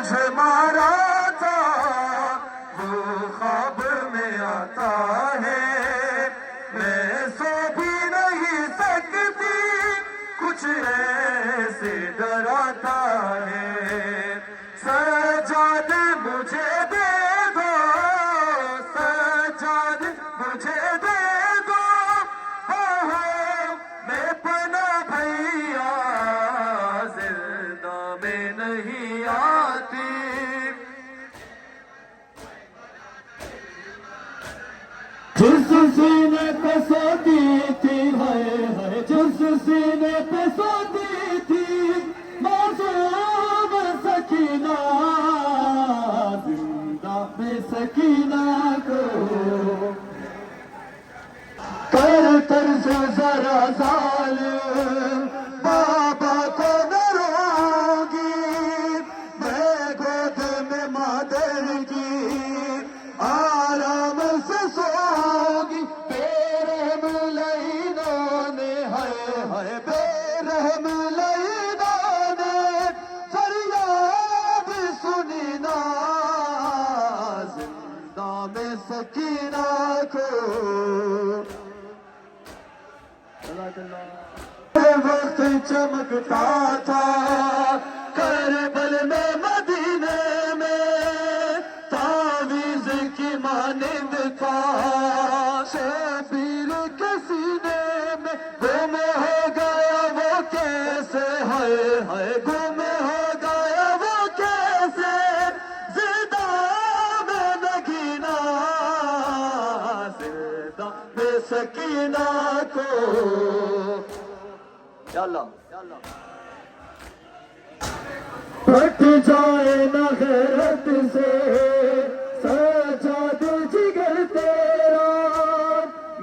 मुझे मारा था वो ख्वाब में आता है, मैं सो भी नहीं सकती, कुछ ऐसे डराता है। सजाद मुझे दे दो, सजाद मुझे दे दो, हो मैं पना भैया जिंदा में नहीं आती। जिस सीने पे सोती थी, है जिस सीने पे सोती थी मासूम सकीना, जिंदा में सकीना को कर से जरा जालिम बाबा को न रोगी, मैं गोद में मादर की आराम से सोगी। बेरहम लईनों ने हाय बेरहम लईनों ने फरियाद सुनी ना, जिंदा में सकीना को वक्त चमकता था करबल में मदीने में, तावीज़ की मानिंद था शबीर के सीने में। गुम हो गया वो कैसे, हाय गुम हो गया वो कैसे, जिंदा में नगीना, जिंदा में सकीना को। हट जाए न गैरत से सजाद जिगर तेरा,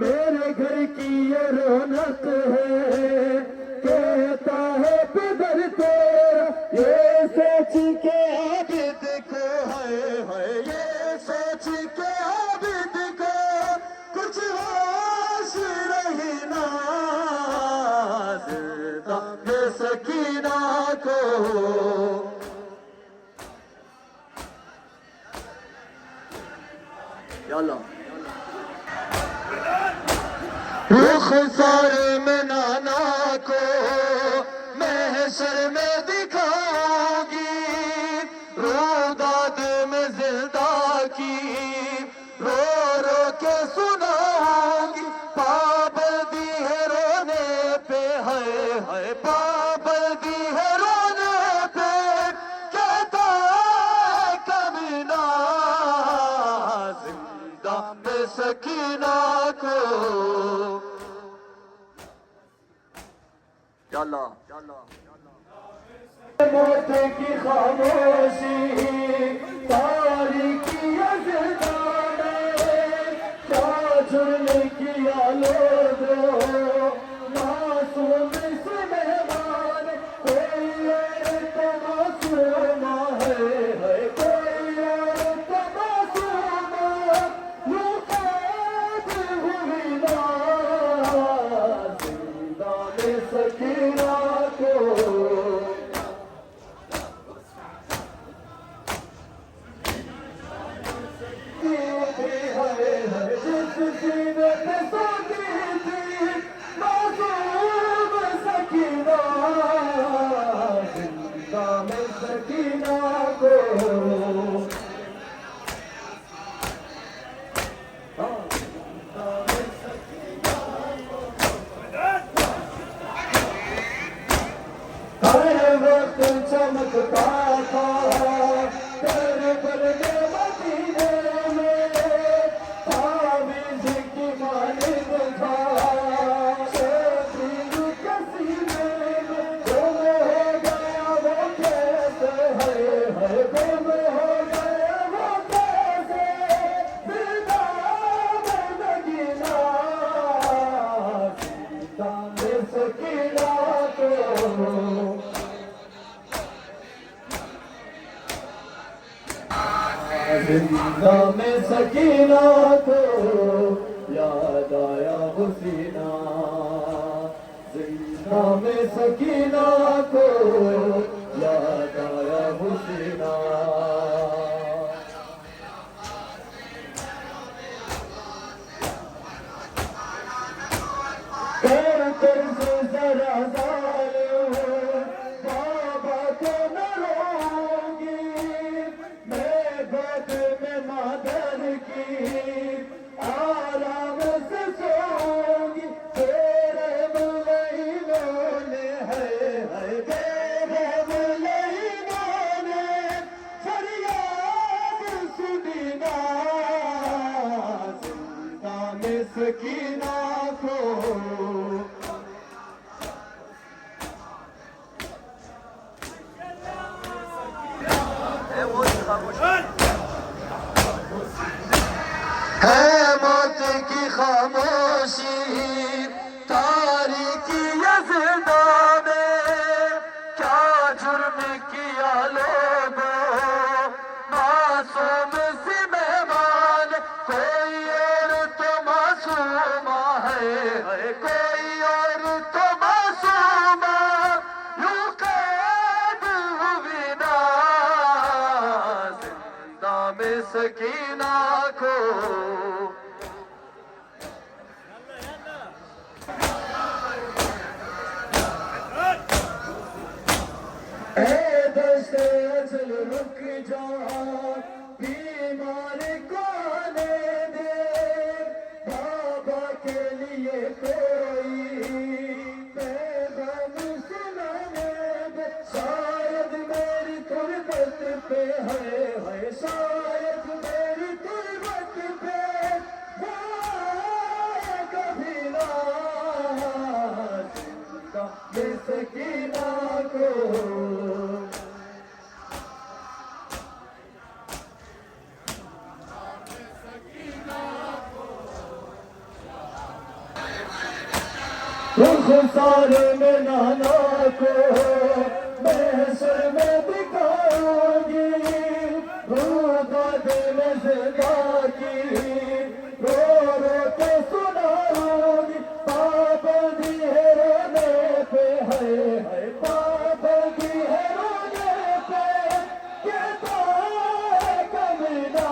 मेरे घर की ये रौनक है, कहता है पिदर तेरा। ये सोच के आबिद को हाय ये सोच के आबिद को कुछ होश रही ना, जिंदा में सकीना को। रुख सारे में नाना को महशर में दिखाऊंगी, रोदाद में जिंदा की रो रो के सुनाऊंगी। पाबंदी है रोने पे, हाय पाबंदी है रोने पे, कहता है कमीना, जिंदा में सकीना को। मौत की खामोशी तारीकी ज़िंदा में, क्या जुर्म किया लोगों मासूम से मेहमान। कोई और तो मासूम है कोई और तो मासूम, यूं कैद हुई ना, जिंदा में सकीना को। सीने पे सोती थी मासूम सकीना, जिंदा में सकीना को। हर वक्त चमकता था करबल में मदीने में, तावीज़ की मानिंद था शबीर के सीने में। गुम हो गया वो कैसे, हाय गुम हो गया वो कैसे, जिंदा में नगीना, जिंदा में सकीना को। जिंदा में सकीना को याद आया हुसीना, जिंदा में सकीना को याद आया हुसीना। सकीना को चल रुक जा बीमार को आने दे बाबा के लिए कोई पैगाम सुनाने दे शायद मेरी तुरबत पे है शायद मेरी तुरबत पे जाए कभी ना सकीना को सारे में नाना को महशर में दिखाऊंगी रोदा दिल जिंदा की रो रो के सुनाऊंगी पाबंदी है रोने पे है पाबंदी है रोने पे कहता है कमीना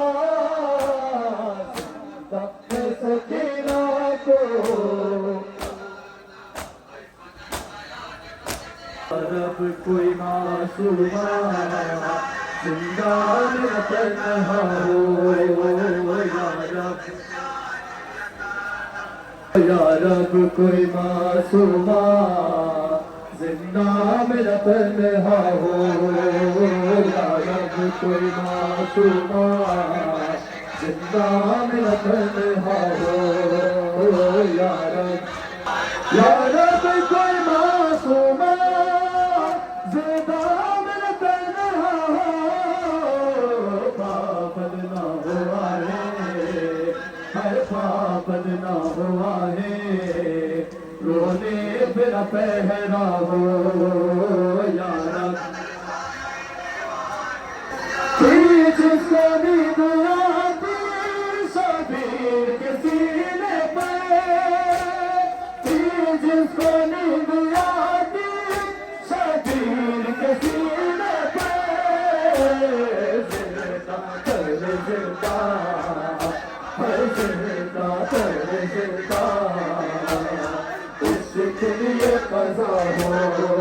सकीना को रब कोई मासूमा जिंदा मेरा तन्हा हो या रब कोई मासूमा जिंदा मेरा तन्हा हो या रब कोई मासूमा जिंदा मेरा तन्हा हो या रब कोई मासूमा जिंदा मेरा तन्हा हो पापद ना हुआ है हर पापद ना हुआ है रोने बिना पहरा हो या रब जिसको नींद आती शबीर के सीने पे जिसको नींद आती शबीर के सीने पे जिंदा कर जिंदा हर जिंदा कर जिंदा उसके लिए कज़ा हो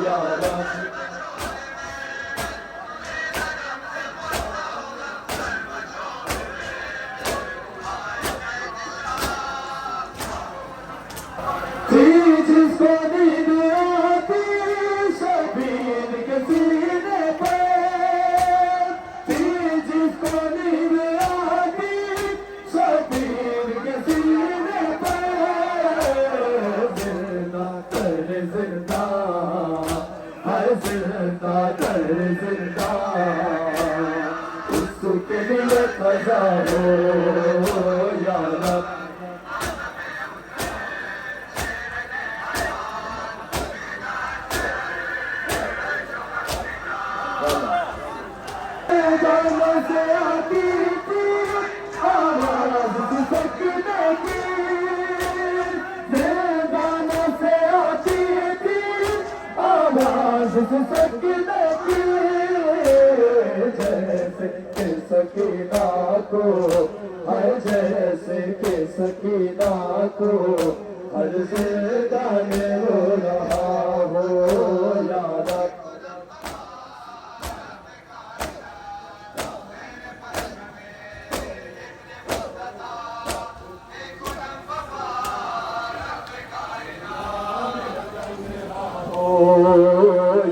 या रब जिसको नींद आती शबीर के सीने पे जिसको नींद आती शबीर के सीने पे जिंदा कर जिंदा हर जिंदा कर जिंदा उसके लिए कज़ा हो या रब गानों से आती थी आवाज सिसकने की गानों से आती थी आवाज सिसकने की जैसे कि सकीना को हर जैसे कि सकीना को हर गाने हो रहा हो या रब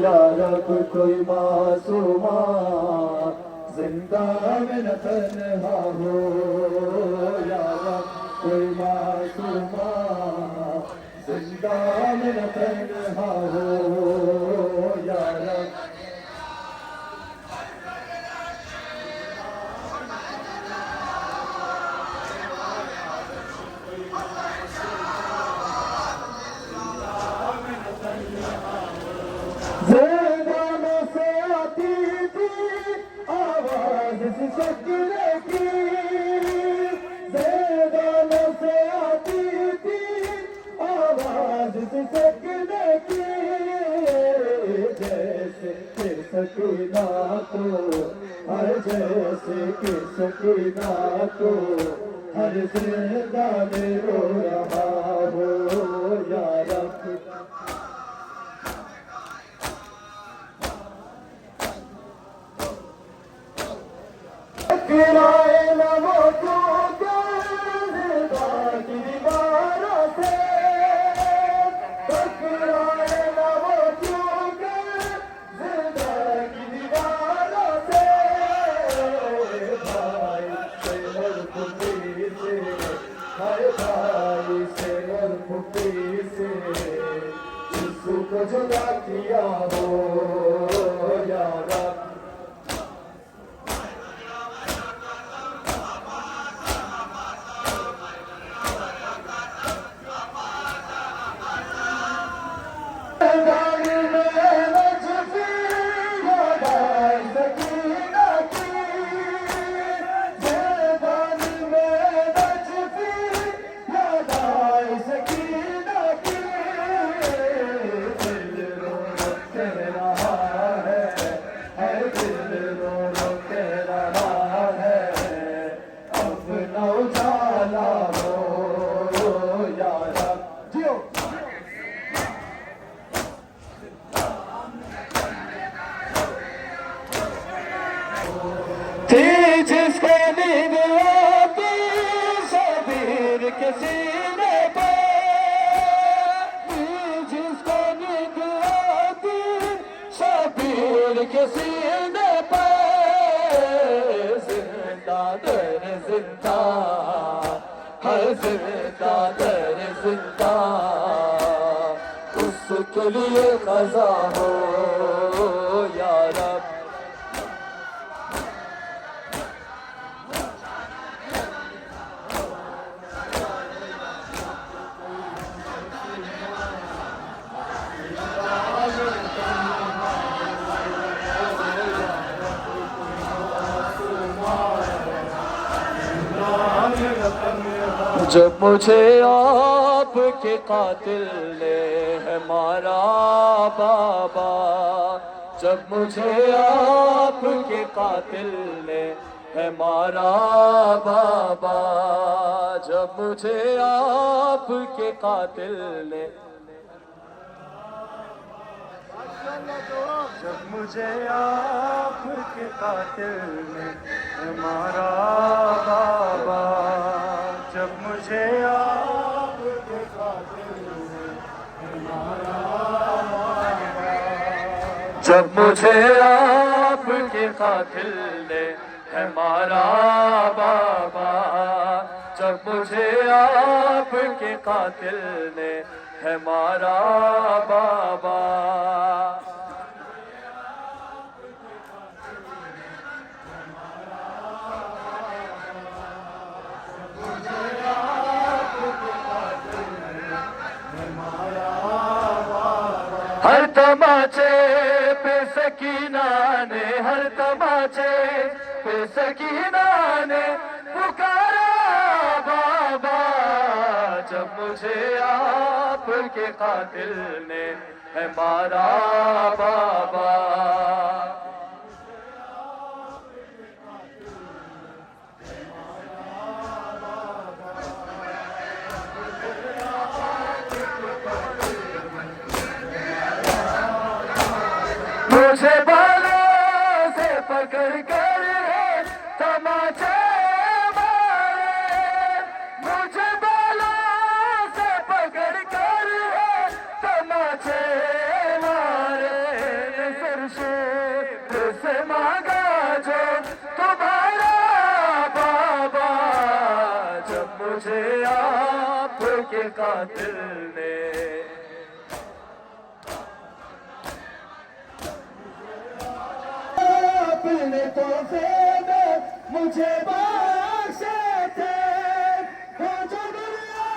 या रब कोई मासूमा जिंदा में न तन्हा हो या रब कोई मासूमा जिंदा में न तन्हा हो या रब गानों से आती थी आवाज सिसकने की गानों से आती थी आवाज सिसकने की जैसे जैसे कि सकीना को, हर जैसे कि सकीना को हर जिंदान रो रहा हो या रब। गिराए न वो क्यों दिलदार की दीवारों से, गिराए न वो क्यों दिलदार की दीवारों से। भाई से और खुशी से, हाय भाई से और खुशी से यीशु को जुदा किया हो या रब। जिसके नींद आती शबीर के सीने पे, जिसको नींद आती शबीर के सीने पे, जिंदा दर जिंदा, हर जिंदा दर जिंदा उसके लिए क़ज़ा हो या रब। जब मुझे आपके कातिल ने है मारा बाबा, जब मुझे आपके कातिल ने है मारा बाबा, जब मुझे आपके कातिल ने, जब मुझे आपके कातिल ने है मारा बाबा, जब मुझे आपके कातिल ने है मारा बाबा, जब मुझे आपके कातिल ने है मारा बाबा, जब मुझे आपके कातिल ने है मारा बाबा। हर तमाचे पे सकीना ने, हर तमाचे पे सकीना ने पुकारा बाबा, जब मुझे आपके कातिल ने है मारा बाबा। मुझे बालों से पकड़ कर तमाचे मारे, मुझे बालों से पकड़ कर तमाचे मारे, नजर से मांगा जो तुम्हारा बाबा, जब मुझे आपके कातिल ने अपने तोहफे में मुझे बख्शे थे, वो जो दुनिया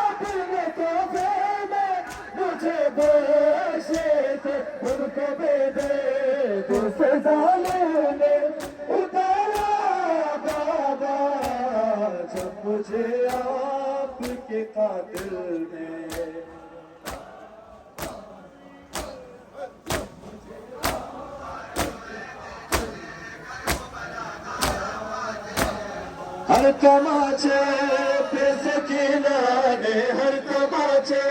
अपने तोहफे में मुझे बख्शे थे, उनको दूसरे जालिम ने उतारा बाबा, जब मुझे आपके कातिल ने हर तमाचे पे सकीना ने, हर तमाचे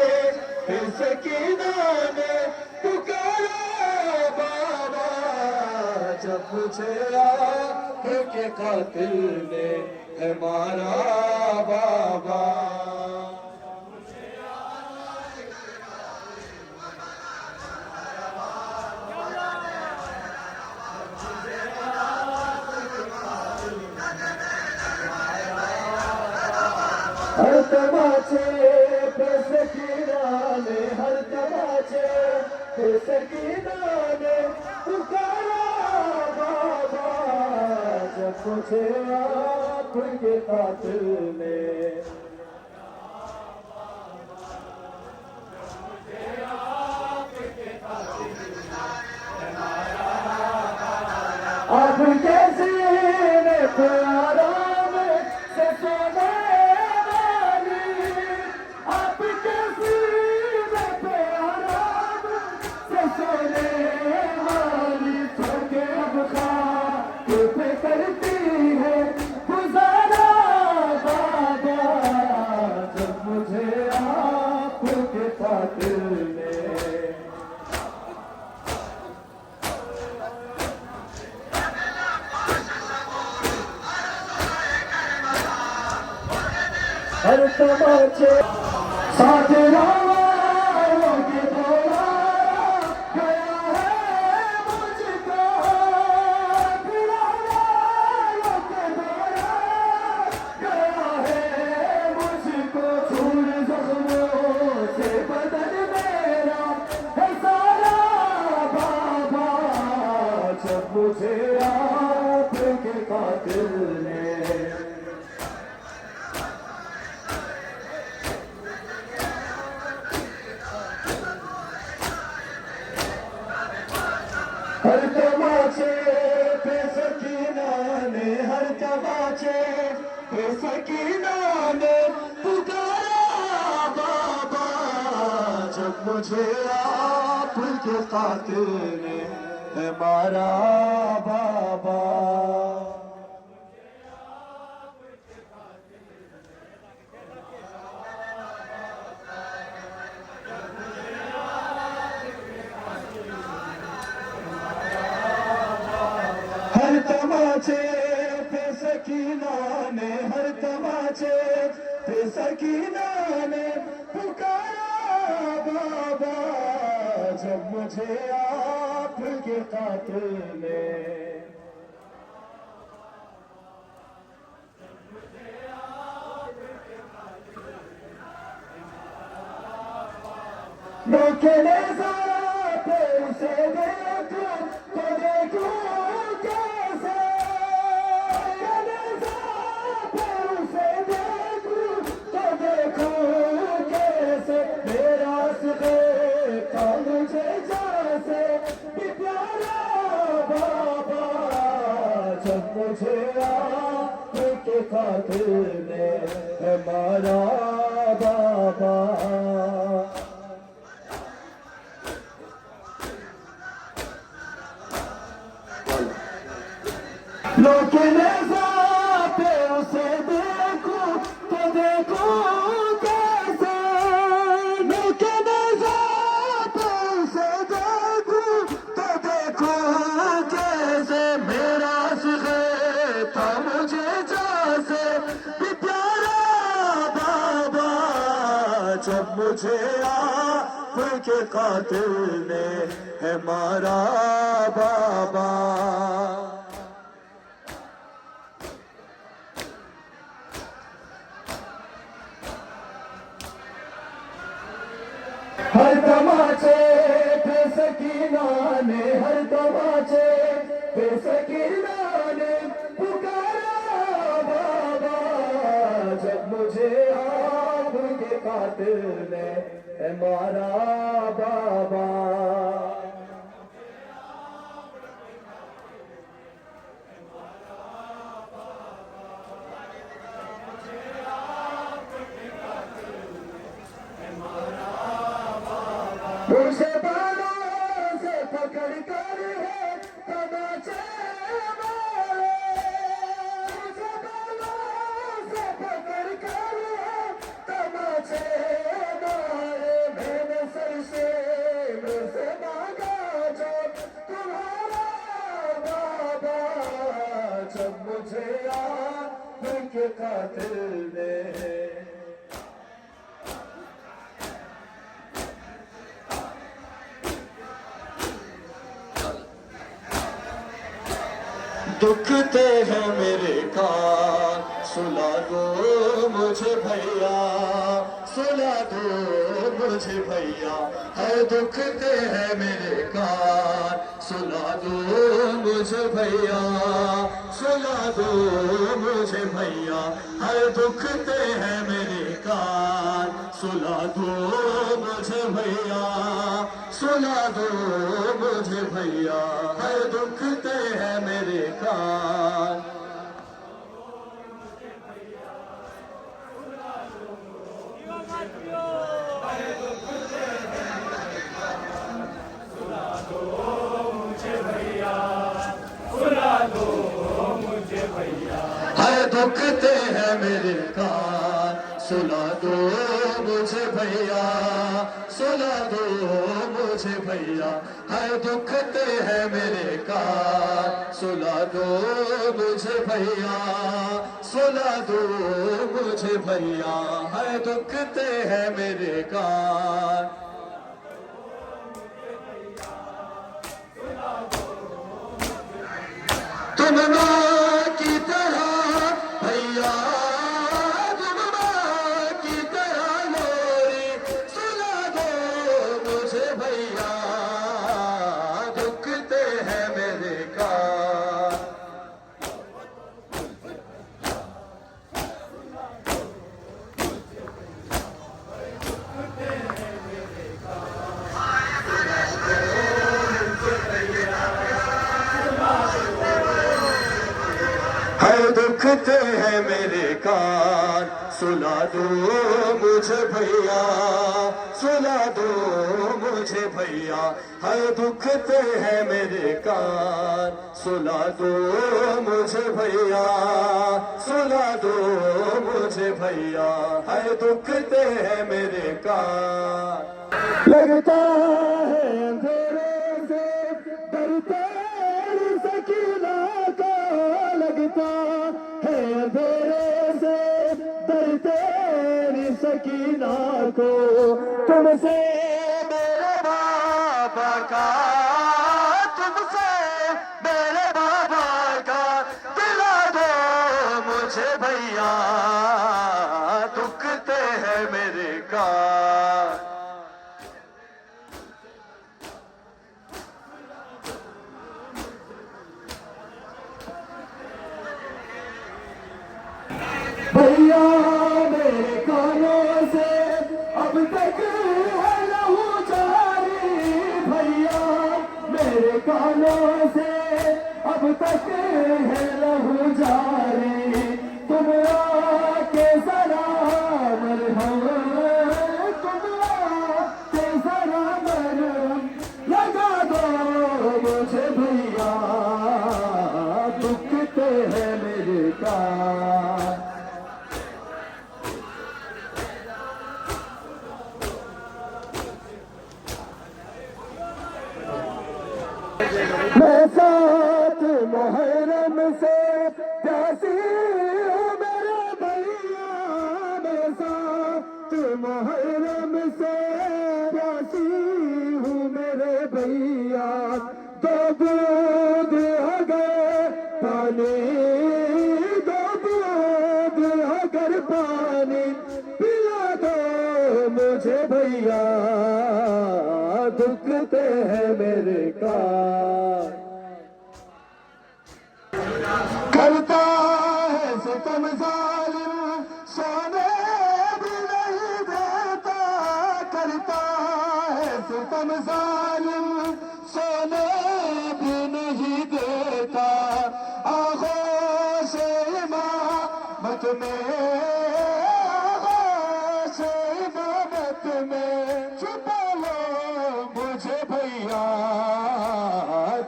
पे सकीना ने पुकारा बाबा, जब मुझे आँख के कातिल ने है मारा बाबा। हर तमाचे पे सकीना ने, हर तमाचे पे सकीना ने पुकारा बाबा, जब मुझे आपके कातिल ने आपके सीने पे आराम से सोने वाली, आपके सीने पे आराम से सोने वाली, थोड़े अब खाके पे करती है गुजारा बाबा, जब मुझे आपके कातिल ने हर तमाचे साथ राहों के दौरा गया है मुझको, राहों के दौरा गया है मुझको, चूर जख्मों से बदन मेरा है सारा बाबा, जब मुझे आपके कातिल ने हर तमाचे पे सकीना ने, हर तमाचे पे सकीना ने पुकारा बाबा, जब मुझे आपके कातिल ने है मारा बाबा। हर तमाचे पे सकीना ने, हर तमाचे पे सकीना ने पुकारा बाबा, जब मुझे आपके कातिल ने रोकने पे उसे देखूं तो देखूं कैसे, उसे देखूं तो देखूं कैसे, मेरा था मुझे जैसे कि प्यारा बाबा, जब मुझे आपके कातिल ने है मारा बाबा। लेकिन पे उसे देखूं तो देखूं कैसे, लेकिन पे उसे देखूं तो देखूं कैसे, मेरा था मुझे जैसे भी प्यारा बाबा, जब मुझे आपके कातिल ने है मारा बाबा। हर तमाचे पे सकीना ने, हर तमाचे पे सकीना ने पुकारा बाबा, जब मुझे आपके कातिल ने है मारा बाबा। उसे बालों से पकड़ कर है तमाचे मारे, उसे बालों कातिल ने। दुखते हैं मेरे कान, सुला दो मुझे भैया, सुला दो मुझे भैया। है दुखते हैं मेरे कान, सुला दो मुझे भैया, सुला दो मुझे भैया। है दुखते हैं मेरे कान, सुला दो मुझे भैया, सुला दो मुझे भैया। है दुखते हैं मेरे कान। है दुखते हैं मेरे कान, सुला दो मुझे भैया, सुला दो मुझे भैया। है दुखते हैं मेरे कान, सुला दो मुझे भैया, सुला दो मुझे भैया। है दुखते हैं मेरे कान। तुम माँ की तरह भैया, तुम माँ की तरह लोरी, सुला दो मुझे भैया। दुखते हैं मेरे कान। है दुखते हैं मेरे कान, सुला दो मुझे भैया, सुला दो मुझे भैया। है दुखते हैं मेरे कान, सुला दो मुझे भैया, सुला दो मुझे भैया। है दुखते हैं मेरे कान। लगता है अंधेरे से डरते सकीना को, लगता है अंधेरे से डरते सकीना को। तुमसे मेरे बाबा का, तुमसे मेरे बाबा का दिला दो मुझे भैया। दुखते हैं मेरे कान। भैया मेरे कानों से अब तक है लहू जारी, भैया मेरे कानों से अब तक है लहू जारी। तुम आके जरा मरहम, तुम आके जरा मरहम लगा दो मुझे भैया। दुखते हैं मेरे कान। मैं साथ मुहर्रम से प्यासी हूँ मेरे भैया, मैं साथ मुहर्रम से प्यासी हूँ मेरे भैया। दो बूंद अगर पानी, दो बूंद अगर पानी पिला दो मुझे भैया। दुखते हैं मेरे कान। करता है सितम जालिम, सोने भी नहीं देता। करता है सितम जालिम, सोने भी नहीं देता। आगोश इमामत में, आगोश इमामत में छुपा लो मुझे भैया।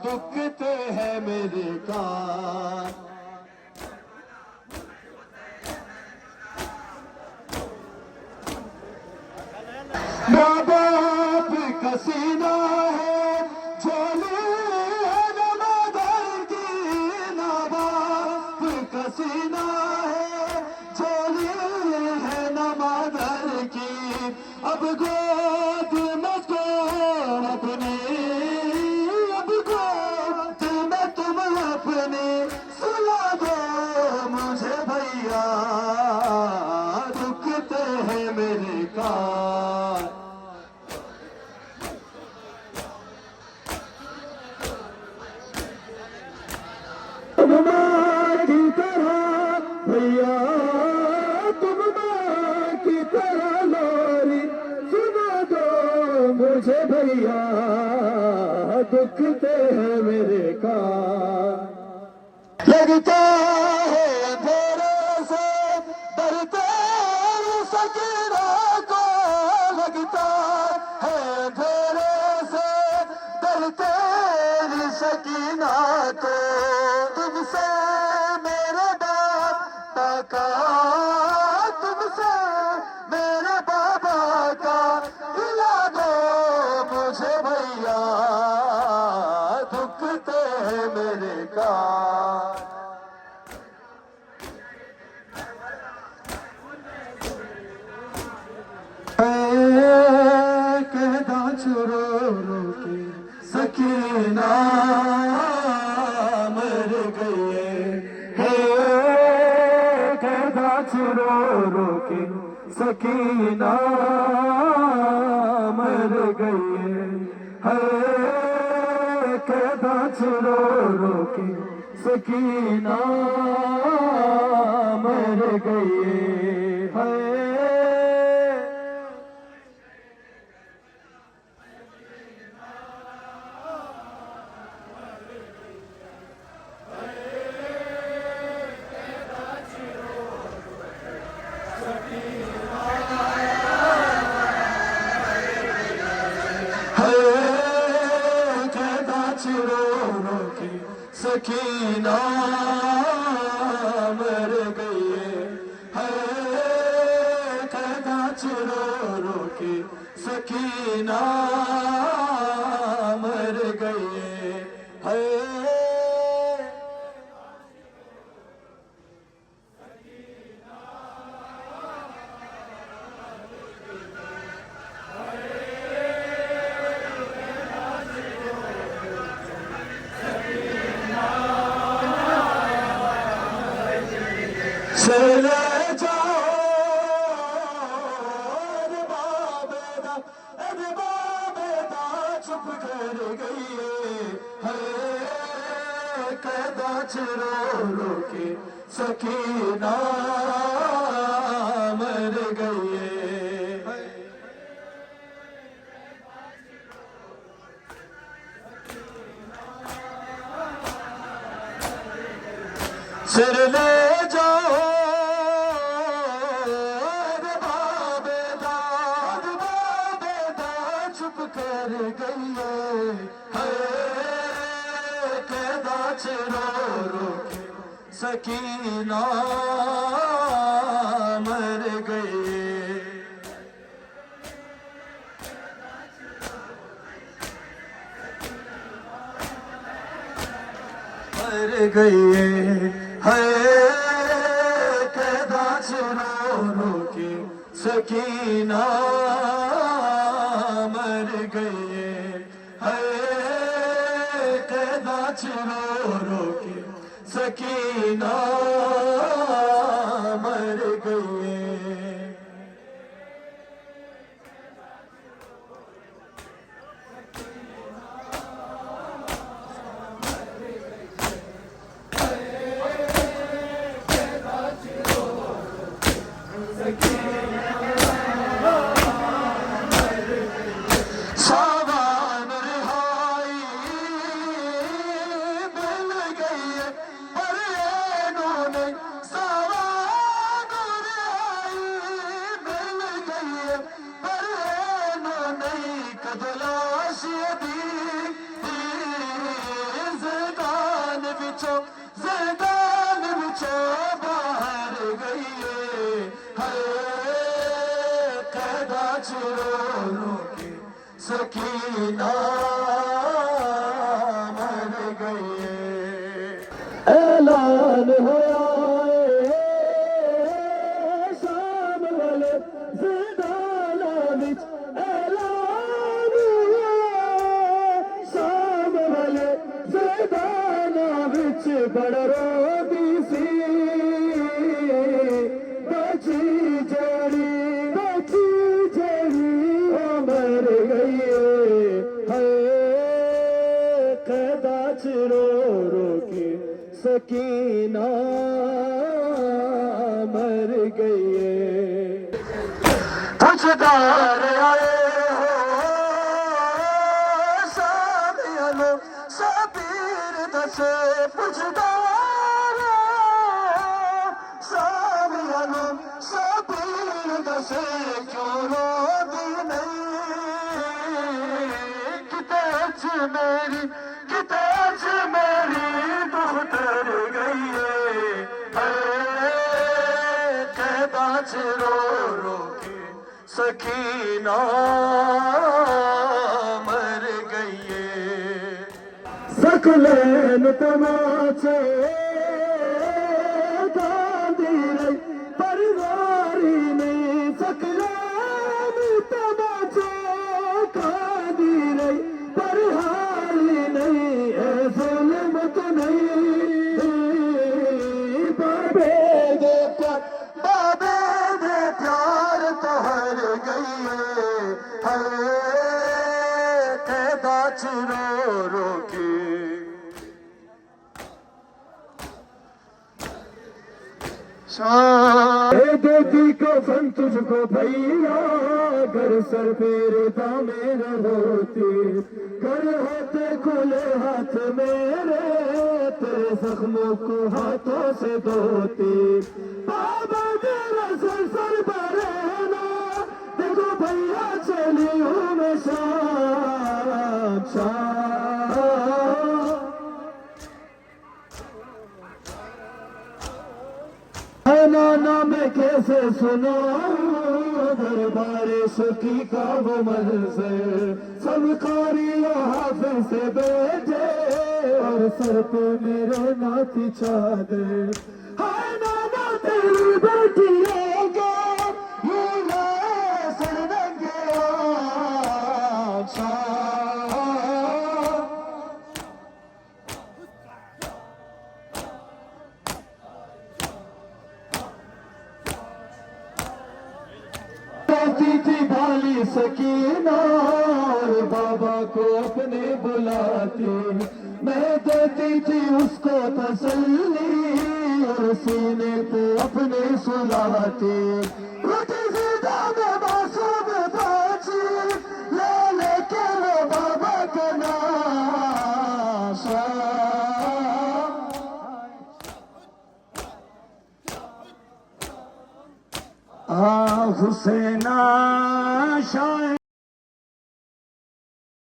दुखते हैं मेरे कान। माँ बाप का सीना है झोली है नमाज़र की, माँ बाप का सीना है तुम माँ की तरह भैया, तुम माँ की तरह लोरी सुना दो मुझे भैया, दुखते हैं मेरे कान। लगता है अंधेरे से डरते सकीना को, लगता है अंधेरे से डरते सकीना को, तुमसे मेरे बाबा का, तुमसे मेरे बाबा का दिला दो मुझे भैया, दुखते हैं मेरे कान। कहता चुरो रो के सकीना मर गई है, कहता चुरो रो के सकीना मर गई है, कहता चुरो रो के सकीना मर गई है। सकीना मर गई है, कहता चुरो रो के सकीना मर गई है। चले जाओ अरे बाबेदा चुप कर गई है, कहता चुरो रो के सकीना मर गई है। सिर ले जाओ चुप कर गई है, कहता चुरो रो के सकीना मर गई। मर गई है, कहता चुरो रो के सकीना मर गई है, कहता चुरो रो के सकीना मर गई। सावन रिहाई मिल गई है, पर इन्होंने सावन रिहाई मिल गई है, पर इन्होंने कदलाश दी ज़ैदान विचों बाहर गई है, कहता चुरो रो के सकीना मर गई। ऐलान होया शाम वाले ज़ैदाना विच, ऐलान होया शाम वाले ज़ैदाना विच, बड़ रोदी सी बची जड़ी मर गई है, कहता चुरो रो के सकीना मर गई है। पुछदार आए हो साबियानो सबीर दसे पुछदार साबियानो सबीर दसे क्यों रो दी नहीं किते मेरी दुख्तर गई है कहता रो रो के सकीना मर गई है। सकलेन तमाचे गांधी रही परिवारी नहीं सकलेन तमाचे गांधी रही परिहारी नहीं है जुल्म तो नहीं बाबे दे प्यार तो हर गई है कहता रो रो के देती कफन तुझको भैया घर सर फेरे दामे होती घर होते खुले हाथ मेरे तेरे जख्मों को हाथों से धोती बाबा मेरा सर पर रहना देखो भैया चली हूँ मैं शाम नाना मैं कैसे सुनाऊं दरबारे सुखी का वो मंज़र सब कारियों हाफिज़ से बैठे और सर पे मेरे नाती चादर हाय नाना तेरी बेटी होगा ये ना सरदंगे थी भाली सकीना और बाबा को अपने बुलाती मैं देती थी उसको तसल्ली और सीने पे अपने सुलाती रोटी ज़िंदा में मासूम बाजी ले लेके वो बाबा का नाशा हुसैना शाह